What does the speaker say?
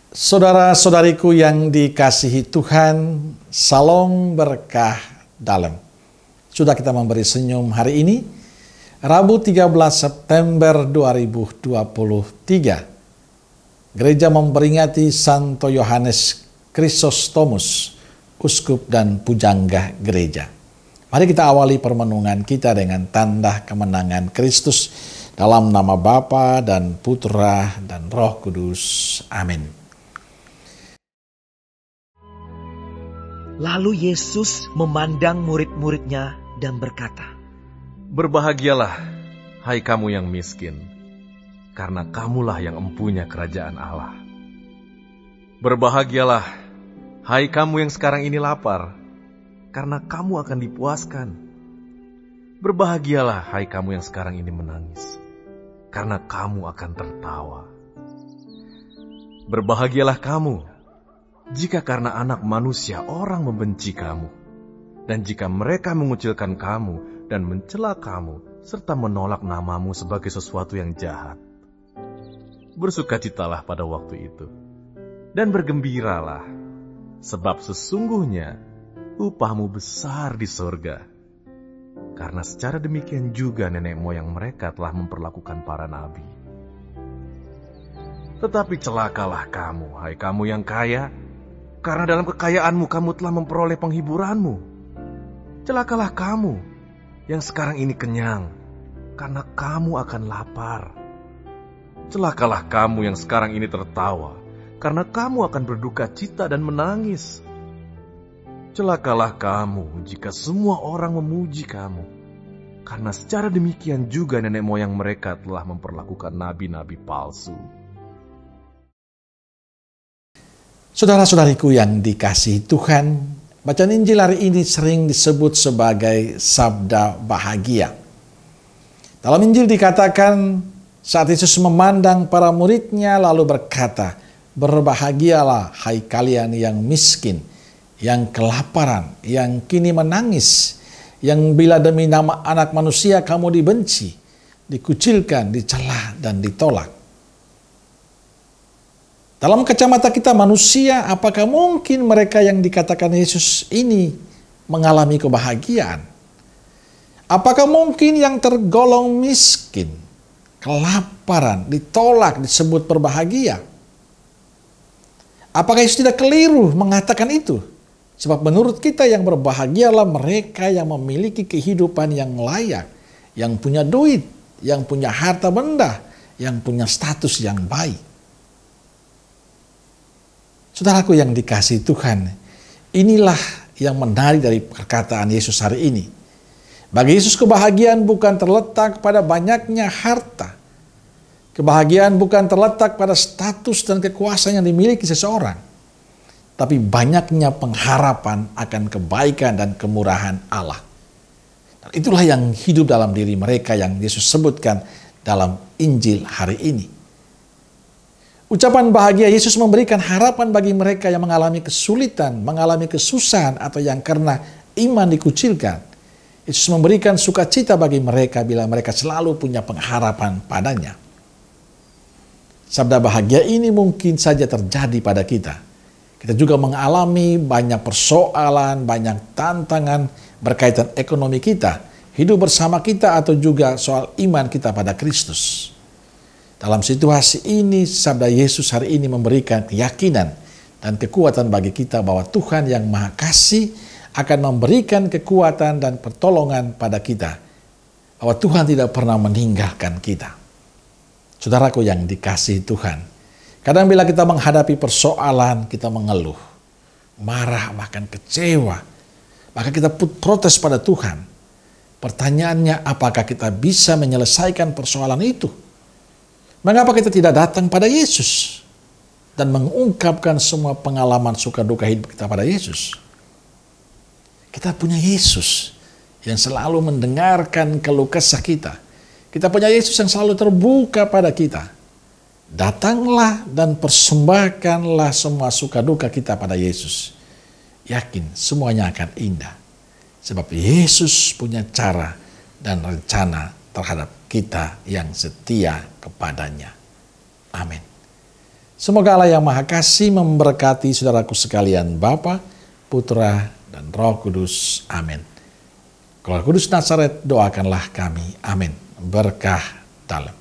Saudara-saudariku yang dikasihi Tuhan, salam berkah dalam. Sudah kita memberi senyum hari ini, Rabu 13 September 2023. Gereja memperingati Santo Yohanes Chrysostomus, uskup dan pujangga gereja. Mari kita awali permenungan kita dengan tanda kemenangan Kristus dalam nama Bapa dan Putra dan Roh Kudus. Amin. Lalu Yesus memandang murid-muridnya dan berkata, "Berbahagialah, hai kamu yang miskin, karena kamulah yang empunya kerajaan Allah. Berbahagialah, hai kamu yang sekarang ini lapar, karena kamu akan dipuaskan. Berbahagialah, hai kamu yang sekarang ini menangis, karena kamu akan tertawa. Berbahagialah kamu, jika karena Anak Manusia orang membenci kamu, dan jika mereka mengucilkan kamu dan mencela kamu, serta menolak namamu sebagai sesuatu yang jahat. Bersukacitalah pada waktu itu, dan bergembiralah, sebab sesungguhnya upahmu besar di surga. Karena secara demikian juga nenek moyang mereka telah memperlakukan para nabi. Tetapi celakalah kamu, hai kamu yang kaya, karena dalam kekayaanmu kamu telah memperoleh penghiburanmu. Celakalah kamu yang sekarang ini kenyang, karena kamu akan lapar. Celakalah kamu yang sekarang ini tertawa, karena kamu akan berduka cita dan menangis. Celakalah kamu jika semua orang memuji kamu, karena secara demikian juga nenek moyang mereka telah memperlakukan nabi-nabi palsu." Saudara-saudariku yang dikasihi Tuhan, bacaan Injil hari ini sering disebut sebagai sabda bahagia. Dalam Injil dikatakan, saat Yesus memandang para muridnya lalu berkata, "Berbahagialah hai kalian yang miskin, yang kelaparan, yang kini menangis, yang bila demi nama Anak Manusia kamu dibenci, dikucilkan, dicela, dan ditolak." Dalam kacamata kita manusia, apakah mungkin mereka yang dikatakan Yesus ini mengalami kebahagiaan? Apakah mungkin yang tergolong miskin, kelaparan, ditolak, disebut berbahagia? Apakah Yesus tidak keliru mengatakan itu? Sebab menurut kita yang berbahagialah mereka yang memiliki kehidupan yang layak, yang punya duit, yang punya harta benda, yang punya status yang baik. Saudaraku yang dikasihi Tuhan, inilah yang menarik dari perkataan Yesus hari ini. Bagi Yesus kebahagiaan bukan terletak pada banyaknya harta. Kebahagiaan bukan terletak pada status dan kekuasaan yang dimiliki seseorang. Tapi banyaknya pengharapan akan kebaikan dan kemurahan Allah. Dan itulah yang hidup dalam diri mereka yang Yesus sebutkan dalam Injil hari ini. Ucapan bahagia Yesus memberikan harapan bagi mereka yang mengalami kesulitan, mengalami kesusahan, atau yang karena iman dikucilkan. Yesus memberikan sukacita bagi mereka bila mereka selalu punya pengharapan padanya. Sabda bahagia ini mungkin saja terjadi pada kita. Kita juga mengalami banyak persoalan, banyak tantangan berkaitan ekonomi kita, hidup bersama kita, atau juga soal iman kita pada Kristus. Dalam situasi ini, sabda Yesus hari ini memberikan keyakinan dan kekuatan bagi kita bahwa Tuhan yang Maha Kasih akan memberikan kekuatan dan pertolongan pada kita. Bahwa Tuhan tidak pernah meninggalkan kita. Saudaraku yang dikasihi Tuhan, kadang bila kita menghadapi persoalan, kita mengeluh, marah, bahkan kecewa. Maka kita protes pada Tuhan. Pertanyaannya, apakah kita bisa menyelesaikan persoalan itu? Mengapa kita tidak datang pada Yesus dan mengungkapkan semua pengalaman suka duka hidup kita pada Yesus? Kita punya Yesus yang selalu mendengarkan keluh kesah kita. Kita punya Yesus yang selalu terbuka pada kita. Datanglah dan persembahkanlah semua suka duka kita pada Yesus. Yakin semuanya akan indah. Sebab Yesus punya cara dan rencana terhadap kita yang setia kepadanya. Amin. Semoga Allah yang Maha Kasih memberkati saudaraku sekalian, Bapa, Putra, dan Roh Kudus. Amin. Keluarga Kudus Nazaret, doakanlah kami. Amin. Berkah dalam.